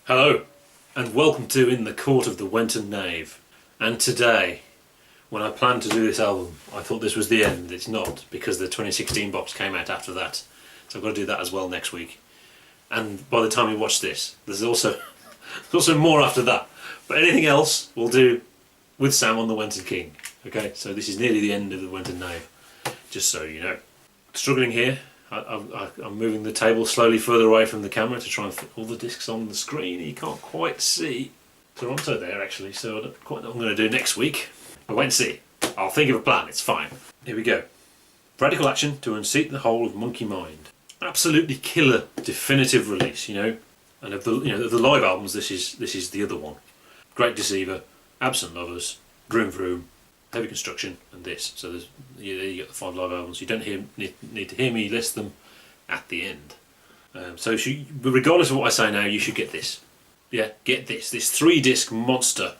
Hello, and welcome to In the Court of the Wenton Knave. And today, when I planned to do this album, I thought this was the end. It's not, because the 2016 box came out after that. So I've got to do that as well next week. And by the time you watch this, there's also more after that. But anything else we'll do with Sam on the Wenton King. Okay, so this is nearly the end of the Wenton Knave, just so you know. Struggling here. I'm moving the table slowly further away from the camera to try and fit all the discs on the screen. You can't quite see Toronto there actually, so I don't quite know what I'm going to do next week. But wait and see. I'll think of a plan, it's fine. Here we go. Radical Action to Unseat the Whole of Monkey Mind. Absolutely killer, definitive release, you know. And of the of the live albums, this is the other one. Great Deceiver, Absent Lovers, Vroom Vroom, Heavy Construction, and this. So there you got the 5 live albums. You don't need to hear me list them at the end. So regardless of what I say now, you should get this. Yeah, get this 3-disc monster.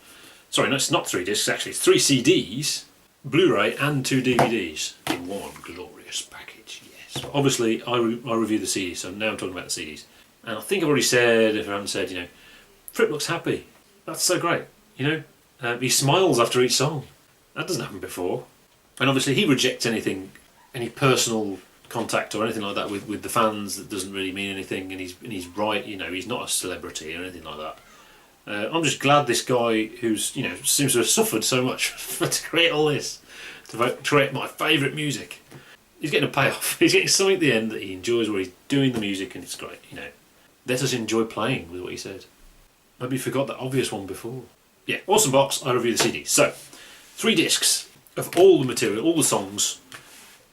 Sorry, no, it's not 3 discs actually. It's 3 CDs, Blu-ray, and 2 DVDs in one glorious package. Yes. But obviously, I review the CDs, so now I'm talking about the CDs. And I think I've already said, if I haven't said, Fripp looks happy. That's so great. He smiles after each song. That doesn't happen before. And obviously he rejects any personal contact or anything like that with the fans. That doesn't really mean anything, and he's right, he's not a celebrity or anything like that. I'm just glad this guy who's, seems to have suffered so much to create all this, to create my favourite music. He's getting a payoff. He's getting something at the end that he enjoys where he's doing the music, and it's great, Let us enjoy playing, was what he said. Maybe you forgot that obvious one before. Yeah, awesome box, I review the CD. So, 3 discs of all the material, all the songs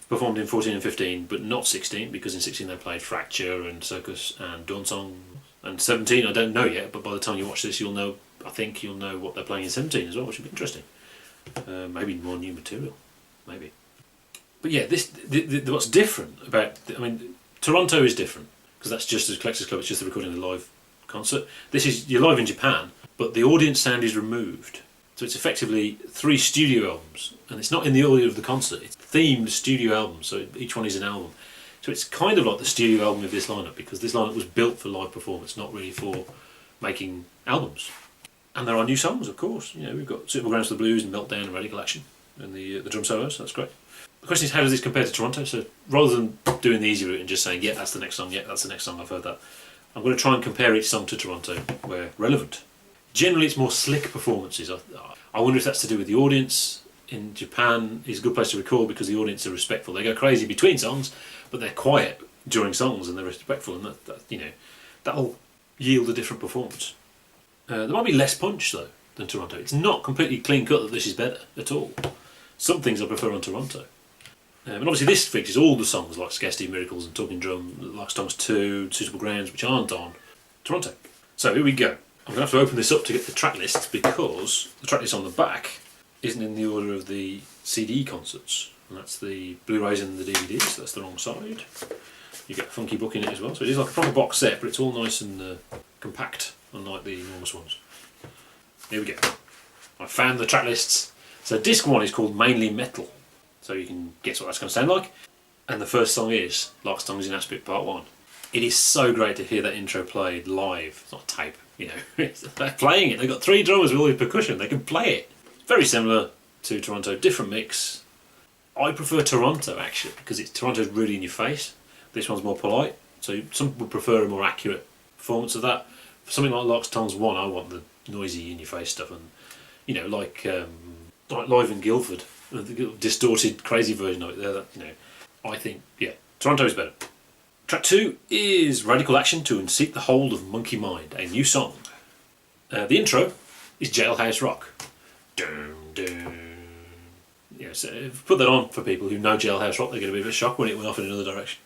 performed in 14 and 15, but not 16, because in 16 they played Fracture and Circus and Dawn Song. And 17, I don't know yet, but by the time you watch this, I think you'll know what they're playing in 17 as well, which would be interesting. Maybe more new material, maybe. But yeah, what's different about, Toronto is different, because that's just as Collectors Club, it's just the recording of the live concert. You're live in Japan, but the audience sound is removed. So it's effectively 3 studio albums, and it's not in the order of the concert, it's themed studio albums, so each one is an album. So it's kind of like the studio album of this lineup, because this lineup was built for live performance, not really for making albums. And there are new songs, of course. We've got Suitable Grounds for the Blues and Meltdown and Radical Action, and the drum solos, that's great. The question is, how does this compare to Toronto? So rather than doing the easy route and just saying, yeah, that's the next song, yeah, that's the next song, I've heard that, I'm going to try and compare each song to Toronto, where relevant. Generally it's more slick performances. I wonder if that's to do with the audience. In Japan is a good place to record because the audience are respectful. They go crazy between songs, but they're quiet during songs and they're respectful, and that'll yield a different performance. There might be less punch though than Toronto. It's not completely clean cut that this is better at all. Some things I prefer on Toronto. And obviously this features all the songs like Scarcity Miracles and Talking Drum, Larks 2, Suitable Grounds, which aren't on Toronto. So here we go. I'm going to have to open this up to get the track list, because the track list on the back isn't in the order of the CD concerts, and that's the Blu-rays and the DVDs, so that's the wrong side. You get a funky book in it as well, so it is like a proper box set, but it's all nice and compact, unlike the enormous ones. Here we go. I found the track lists. So disc 1 is called Mainly Metal, so you can guess what that's going to sound like. And the first song is Larks in Aspic Part 1. It is so great to hear that intro played live. It's not tape, they're playing it. They've got 3 drummers with all the percussion, they can play it. Very similar to Toronto, different mix. I prefer Toronto actually, because Toronto's really in your face. This one's more polite, so some would prefer a more accurate performance of that. For something like Larks 1, I want the noisy in your face stuff, and like live in Guildford, the distorted crazy version of it there. I think Toronto is better. Track 2 is Radical Action to Unseat the Hold of Monkey Mind, a new song. The intro is Jailhouse Rock. Dun, dun. So if put that on for people who know Jailhouse Rock, they get a bit of a shock when it went off in another direction.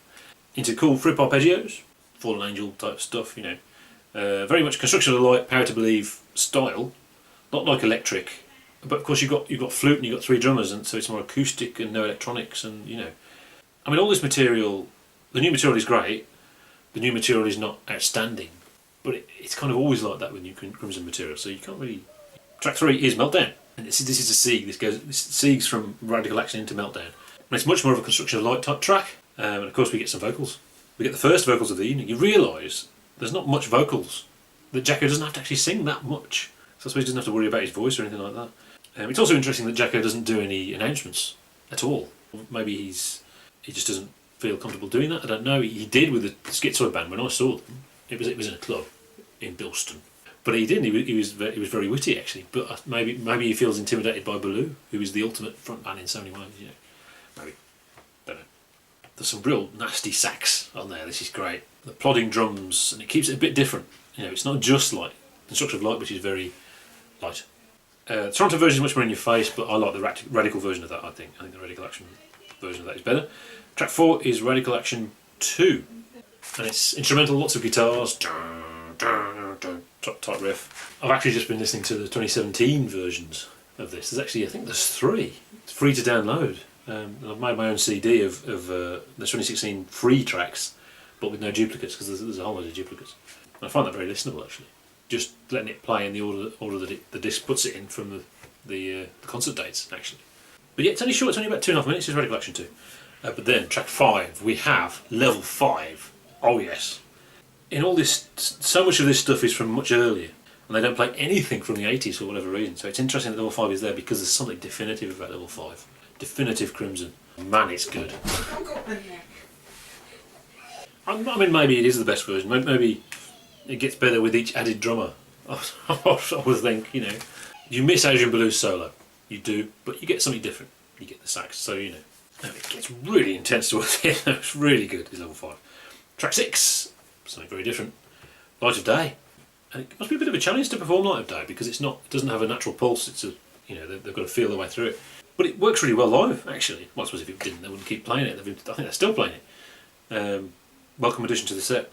Into cool Fripp arpeggios, Fallen Angel type stuff, very much Construction of the Light, Power to Believe style, not like electric, but of course you've got flute and you've got 3 drummers, and so it's more acoustic and no electronics, and all this material. The new material is great, the new material is not outstanding, but it's kind of always like that with new Crimson material, so you can't really... Track 3 is Meltdown, and this is a sieg. This siegs from Radical Action into Meltdown. And it's much more of a Construction of Light type track, and of course we get some vocals. We get the first vocals of the evening. You realise there's not much vocals that Jakko doesn't have to actually sing that much. So I suppose he doesn't have to worry about his voice or anything like that. It's also interesting that Jakko doesn't do any announcements at all. Maybe he just doesn't feel comfortable doing that. I don't know. He did with the Schizoid band when I saw them. It was in a club in Bilston. But he didn't. He was very witty actually. But maybe he feels intimidated by Belew, who is the ultimate frontman in so many ways. You know, maybe. Don't know. There's some real nasty sax on there. This is great. The plodding drums, and it keeps it a bit different. You know, it's not just like Construction of Light, which is very light. The Toronto version is much more in your face, but I like the radical version of that. I think the Radical Action version of that is better. Track 4 is Radical Action 2, and it's instrumental, lots of guitars, type riff. I've actually just been listening to the 2017 versions of this. There's actually, I think there's 3. It's free to download. And I've made my own CD of the 2016 free tracks, but with no duplicates, because there's a whole load of duplicates. And I find that very listenable actually. Just letting it play in the order that the disc puts it in from the concert dates actually. But yeah, it's only short. It's only about 2.5 minutes. It's Radical Action 2. But then track 5, we have level 5. Oh yes. In all this, so much of this stuff is from much earlier, and they don't play anything from the 80s for whatever reason. So it's interesting that level 5 is there because there's something definitive about level 5. Definitive Crimson. Man, it's good. I mean, maybe it is the best version. Maybe it gets better with each added drummer. I would think, you know, you miss Adrian Belew's solo. You do, but you get something different. You get the sax, so you know. And it gets really intense towards the end. It's really good. It's level 5. Track 6, something very different. Light of Day, and it must be a bit of a challenge to perform Light of Day because it doesn't have a natural pulse. It's they've got to feel their way through it. But it works really well live, actually. Well, I suppose if it didn't, they wouldn't keep playing it. I think they're still playing it. Welcome addition to the set.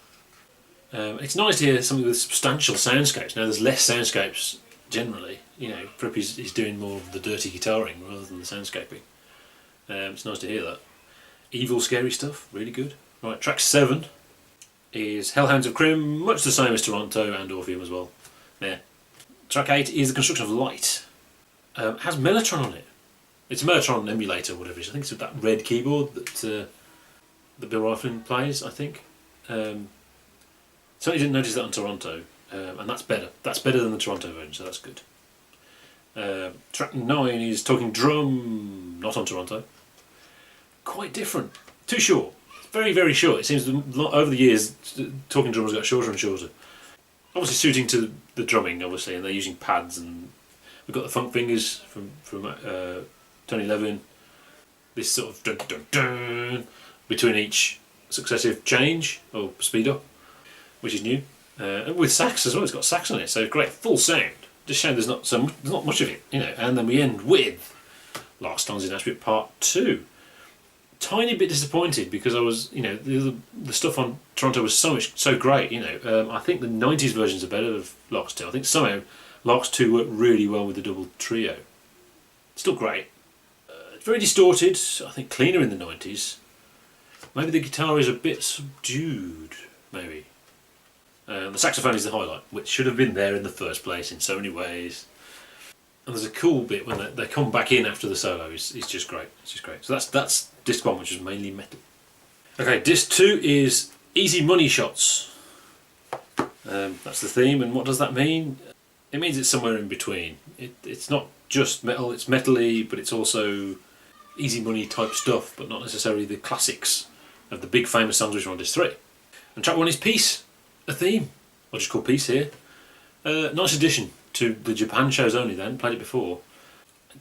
It's nice to hear something with substantial soundscapes. Now, there's less soundscapes generally. You know, Fripp is doing more of the dirty guitaring rather than the soundscaping. It's nice to hear that. Evil, scary stuff, really good. Right, track 7 is Hellhounds of Krim, much the same as Toronto and Orpheum as well. Yeah. Track 8 is The Construction of Light. Has Mellotron on it. It's a Mellotron emulator, whatever it is. I think it's that red keyboard that Bill Rieflin plays, I think. Certainly didn't notice that on Toronto, and that's better. That's better than the Toronto version, so that's good. Track 9 is Talking Drum, not on Toronto. Quite different. Too short. Very, very short. It seems over the years, Talking Drum has got shorter and shorter. Obviously suiting to the drumming, obviously, and they're using pads, and we've got the funk fingers from Tony Levin. This sort of dun dun dun between each successive change or speed up, which is new. And with sax as well, it's got sax on it, so great full sound. Just shame there's not much of it, you know. And then we end with Last Songs in Aspic Part 2. Tiny bit disappointed because I was, you know, the stuff on Toronto was so great, you know. I think the 90s versions are better of Larks 2. I think somehow Larks 2 worked really well with the double trio. Still great. It's very distorted, I think cleaner in the 90s. Maybe the guitar is a bit subdued, maybe. The saxophone is the highlight, which should have been there in the first place in so many ways. And there's a cool bit when they come back in after the solo. It's just great. It's just great. So that's disc 1, which is mainly metal. Okay, disc 2 is Easy Money Shots. That's the theme, and what does that mean? It means it's somewhere in between. It's not just metal. It's metally, but it's also easy money type stuff, but not necessarily the classics of the big famous songs which are on disc 3. And track 1 is Peace, a theme. I'll just call Peace here. Nice addition to the Japan shows only then, played it before.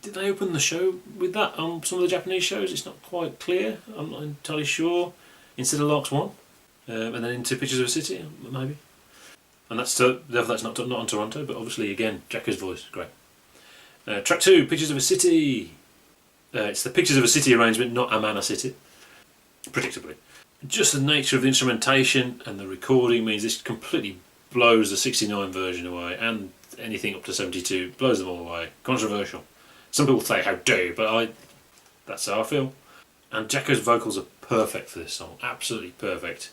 Did they open the show with that on some of the Japanese shows? It's not quite clear, I'm not entirely sure. Instead of Larks 1, and then into Pictures of a City, maybe. And that's not on Toronto, but obviously again, Jakko's voice, great. Track 2, Pictures of a City. It's the Pictures of a City arrangement, not Amana City, predictably. Just the nature of the instrumentation and the recording means this completely blows the 69 version away, and anything up to 72 blows them all away. Controversial. Some people say how dare, but that's how I feel. And Jakko's vocals are perfect for this song, absolutely perfect.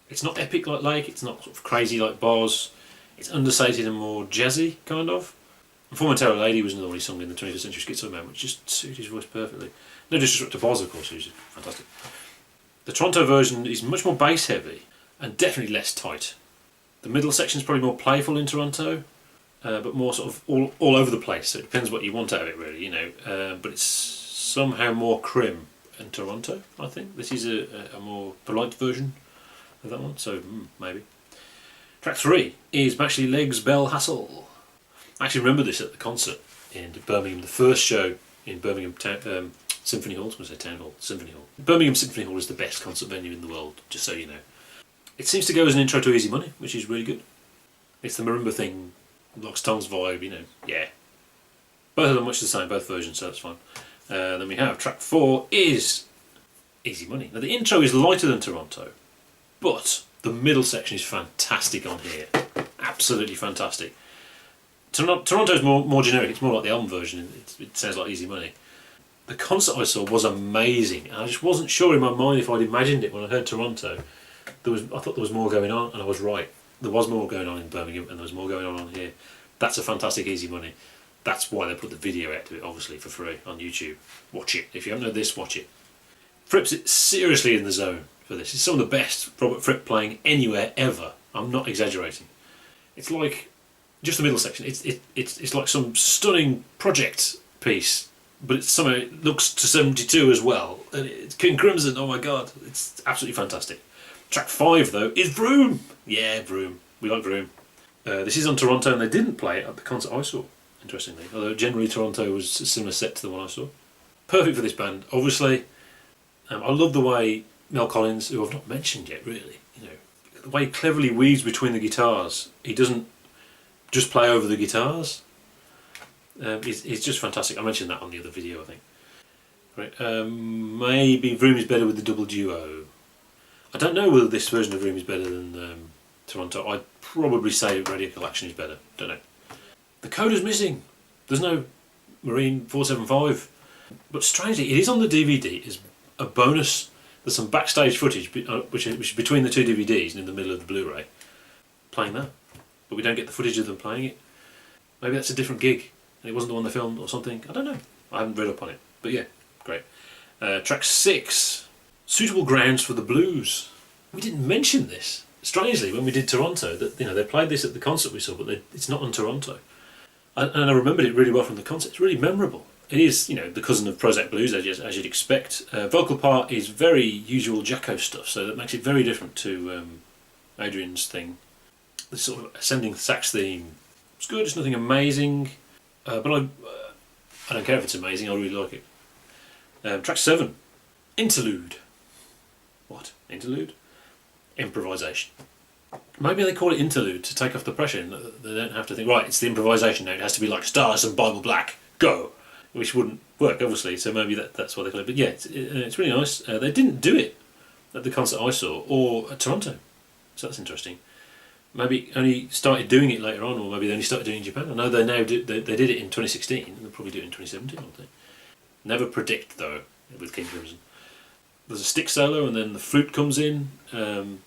It's not epic like Lake, it's not sort of crazy like Boz, it's understated and more jazzy, kind of. And Former Terror Lady was another one he sung in the 21st Century Schizo Man, which just suited his voice perfectly. No disrespect to Boz, of course, who's fantastic. The Toronto version is much more bass heavy and definitely less tight. The middle section is probably more playful in Toronto, but more sort of all over the place. So it depends what you want out of it, really, you know. But it's somehow more Krim in Toronto, I think. This is a more polite version of that one, so maybe. Track 3 is Matchley Legs Bell Hassle. I actually remember this at the concert in Birmingham, the first show in Birmingham Symphony Hall. I was going to say Town Hall, Symphony Hall. Birmingham Symphony Hall is the best concert venue in the world, just so you know. It seems to go as an intro to Easy Money, which is really good. It's the marimba thing, Locks Tongues vibe, you know, yeah. Both of them much the same, both versions, so that's fine. Then we have track 4 is Easy Money. Now the intro is lighter than Toronto, but the middle section is fantastic on here. Absolutely fantastic. Toronto is more generic, it's more like the album version, it sounds like Easy Money. The concert I saw was amazing, and I just wasn't sure in my mind if I'd imagined it when I heard Toronto. I thought there was more going on, and I was right. There was more going on in Birmingham, and there was more going on here. That's a fantastic Easy Money. That's why they put the video out to it, obviously, for free on YouTube. Watch it. If you haven't heard this, watch it. Fripp's seriously in the zone for this. It's some of the best Robert Fripp playing anywhere ever. I'm not exaggerating. It's like just the middle section. It's like some stunning project piece, but somehow it looks to 72 as well. And it's King Crimson. Oh my God, it's absolutely fantastic. Track 5 though is Vroom. Yeah, Vroom. We like Vroom. This is on Toronto, and they didn't play it at the concert I saw, interestingly. Although generally Toronto was a similar set to the one I saw. Perfect for this band, obviously. I love the way Mel Collins, who I've not mentioned yet really, you know, the way he cleverly weaves between the guitars. He doesn't just play over the guitars. He's just fantastic. I mentioned that on the other video, I think. Right. Maybe Vroom is better with the double duo. I don't know whether this version of Vroom is better than Toronto. I'd probably say Radical Action is better. Don't know. The coda's missing. There's no Marine 475. But strangely, it is on the DVD as a bonus. There's some backstage footage which is between the two DVDs and in the middle of the Blu-ray, playing that. But we don't get the footage of them playing it. Maybe that's a different gig and it wasn't the one they filmed or something. I don't know. I haven't read up on it. But yeah, great. Track 6. Suitable Grounds for the Blues. We didn't mention this, strangely, when we did Toronto, that they played this at the concert we saw, but it's not on Toronto. And I remembered it really well from the concert. It's really memorable. It is, the cousin of Prozac Blues, as you'd expect. Vocal part is very usual Jakko stuff, so that makes it very different to Adrian's thing. The sort of ascending sax theme, it's good, it's nothing amazing, but I don't care if it's amazing, I really like it. Track 7, Interlude. What? Interlude? Improvisation. Maybe they call it interlude to take off the pressure and they don't have to think, right, it's the improvisation now, it has to be like Starless and Bible Black, go! Which wouldn't work, obviously, so maybe that's why they call it. But yeah, it's really nice. They didn't do it at the concert I saw, or at Toronto, so that's interesting. Maybe only started doing it later on, or maybe they only started doing it in Japan. I know they did it in 2016, and they'll probably do it in 2017, won't they? Never predict, though, with King Crimson. There's a stick solo, and then the flute comes in, and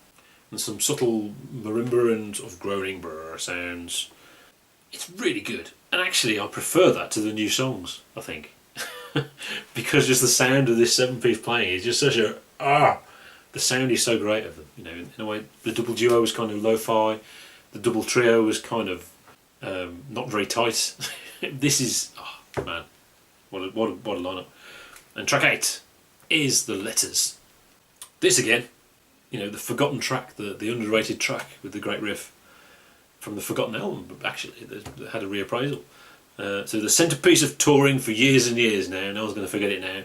some subtle marimba and sort of groaning brr sounds. It's really good, and actually I prefer that to the new songs, I think. Because just the sound of this 7-piece playing is just such a the sound is so great of them, in a way. The double duo was kind of lo-fi, the double trio was kind of not very tight. This is, man, what a lineup. And track 8 is The Letters. This again, the forgotten track, the underrated track with the great riff from the forgotten album, actually, that had a reappraisal. So the centrepiece of touring for years and years now, no one's going to forget it now.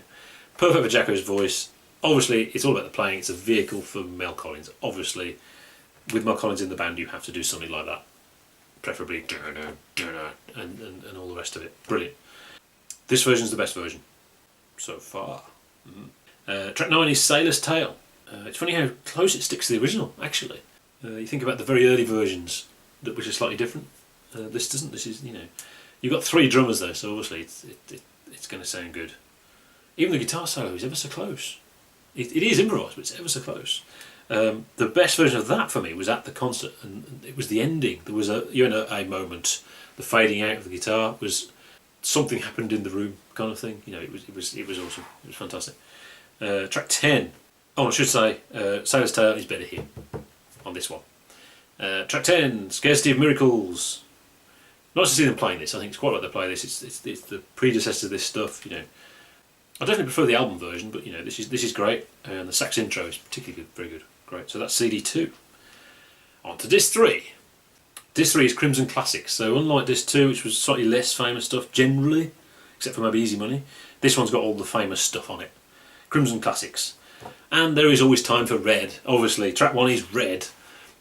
Perfect for Jakko's voice. Obviously, it's all about the playing, it's a vehicle for Mel Collins. Obviously, with Mel Collins in the band, you have to do something like that. Preferably, and all the rest of it. Brilliant. This version's the best version, so far. Track 9 is Sailor's Tale. It's funny how close it sticks to the original, actually. You think about the very early versions, which are slightly different. This doesn't. This is, you've got 3 drummers though, so obviously it's going to sound good. Even the guitar solo is ever so close. It is improvised, but it's ever so close. The best version of that for me was at the concert, and it was the ending. There was a moment, the fading out of the guitar was something happened in the room kind of thing. It was awesome. It was fantastic. Track 10. Oh, I should say, Sailor's Tale is better here on this one. Track 10, Scarcity of Miracles. Nice to see them playing this. I think it's quite like they play this. It's the predecessor to this stuff, you know. I definitely prefer the album version, but you know, this is great. And the sax intro is particularly good, very good. Great. So that's CD 2. On to disc 3. Disc 3 is Crimson Classics. So unlike disc 2, which was slightly less famous stuff generally, except for maybe Easy Money, this one's got all the famous stuff on it. Crimson Classics. And there is always time for Red. Obviously, track 1 is Red.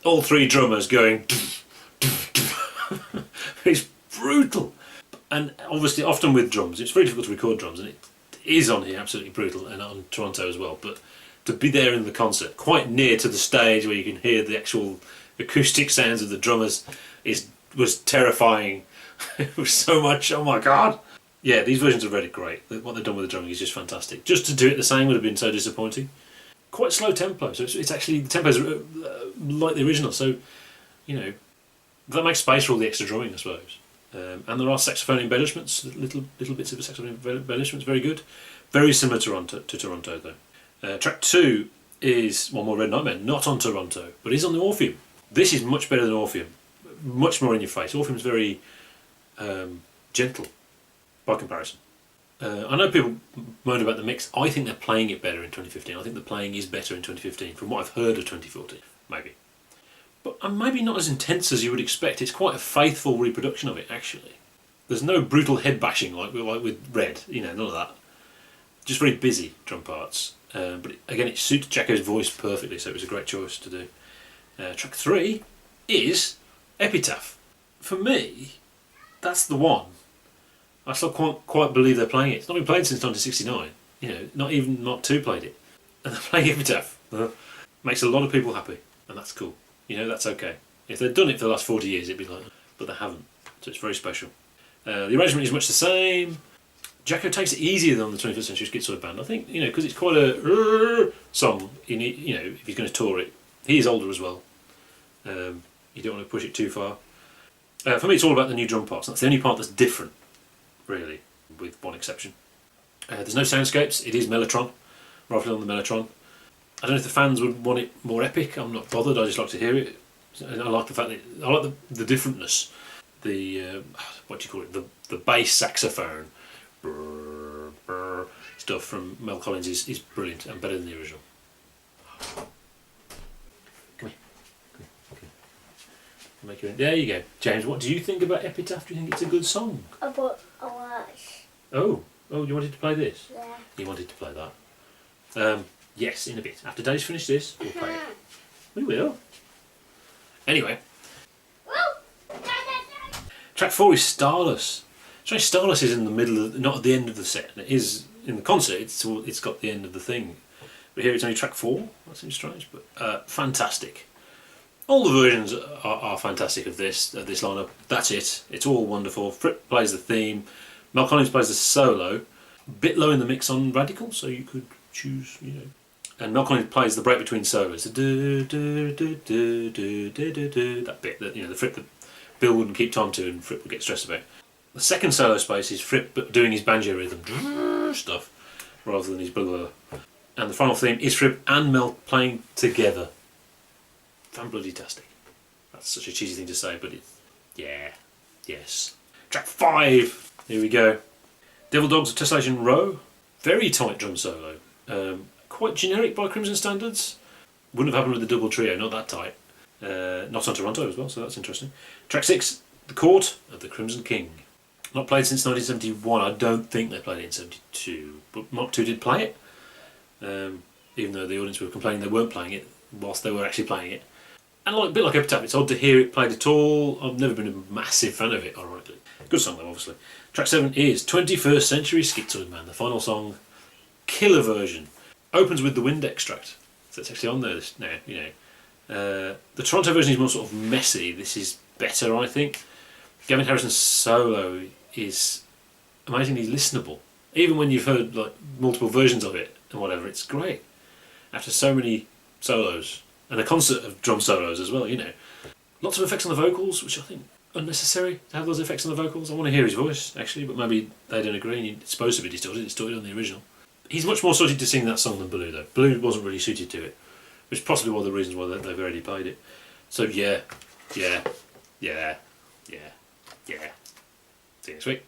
All 3 drummers going. It's brutal. And obviously, often with drums, it's very difficult to record drums, and it is on here absolutely brutal, and on Toronto as well. But to be there in the concert, quite near to the stage where you can hear the actual acoustic sounds of the drummers, was terrifying. It was so much. Oh my god! Yeah, these versions of Red are great. What they've done with the drumming is just fantastic. Just to do it the same would have been so disappointing. Quite slow tempo, so it's actually the tempo's like the original. So you know that makes space for all the extra drumming, I suppose. And there are saxophone embellishments, little bits of saxophone embellishments, very good. Very similar to Toronto though. Track 2 is One More Red Nightmare, not on Toronto, but is on the Orpheum. This is much better than Orpheum, much more in your face. Orpheum's very gentle by comparison. I know people moan about the mix. I think they're playing it better in 2015. I think the playing is better in 2015 from what I've heard of 2014, maybe. But maybe not as intense as you would expect. It's quite a faithful reproduction of it, actually. There's no brutal head bashing like with Red, you know, none of that. Just very busy drum parts. But again, it suits Jakko's voice perfectly, so it was a great choice to do. Track 3 is Epitaph. For me, that's the one. I still can't quite believe they're playing it. It's not been played since 1969. You know, not even Mark II played it. And they're playing Epitaph. Makes a lot of people happy, and that's cool. You know, that's okay. If they'd done it for the last 40 years, it'd be like, but they haven't. So it's very special. The arrangement is much the same. Jakko takes it easier than the 21st Century Schizoid Band. I think, you know, because it's quite a song, you know, if he's going to tour it. He is older as well. You don't want to push it too far. For me, it's all about the new drum parts. That's the only part that's different, really, with one exception. There's no soundscapes. It is Mellotron, Rieflin on the Mellotron. I don't know if the fans would want it more epic. I'm not bothered. I just like to hear it. I like the fact that I like the differentness. The what do you call it? The bass saxophone stuff from Mel Collins is brilliant and better than the original. Come here. There you go, James. What do you think about Epitaph? Do you think it's a good song? I bought a watch. Oh, you wanted to play this? Yeah. You wanted to play that. Yes, in a bit. After Dave's finished this, we'll play it. We will. Anyway. Track 4 is Starless. Starless is in the middle of, not at the end of the set. It is in the concert. It's got the end of the thing. But here it's only track 4. That seems strange, but fantastic. All the versions are fantastic of this lineup. That's it. It's all wonderful. Fripp plays the theme. Mel Collins plays the solo. A bit low in the mix on Radical, so you could choose, you know. And Mel Collins plays the break between solos. That bit that, you know, the Fripp that Bill wouldn't keep time to and Fripp would get stressed about. The second solo space is Fripp doing his banjo rhythm stuff rather than his blah. And the final theme is Fripp and Mel playing together. Fan-bloody-tastic. That's such a cheesy thing to say, but yes. Track 5. Here we go. Devil Dogs of Tessellation Row. Very tight drum solo. Quite generic by Crimson standards. Wouldn't have happened with the double trio, not that tight. Not on Toronto as well, so that's interesting. Track 6, The Court of the Crimson King. Not played since 1971. I don't think they played it in 72, but Mark II did play it. Even though the audience were complaining they weren't playing it whilst they were actually playing it. And a bit like Epitaph, it's odd to hear it played at all. I've never been a massive fan of it, ironically. Good song though, obviously. Track 7 is 21st Century Schizoid Man, the final song. Killer version. Opens with the Wind extract. So it's actually on there now, you know. The Toronto version is more sort of messy. This is better, I think. Gavin Harrison's solo is amazingly listenable. Even when you've heard like multiple versions of it and whatever, it's great. After so many solos. And a concert of drum solos as well, you know. Lots of effects on the vocals, which I think unnecessary to have those effects on the vocals. I want to hear his voice, actually, but maybe they don't agree and it's supposed to be distorted on the original. He's much more suited to sing that song than Belew, though. Belew wasn't really suited to it, which is possibly one of the reasons why they've already played it. So yeah. See you next week.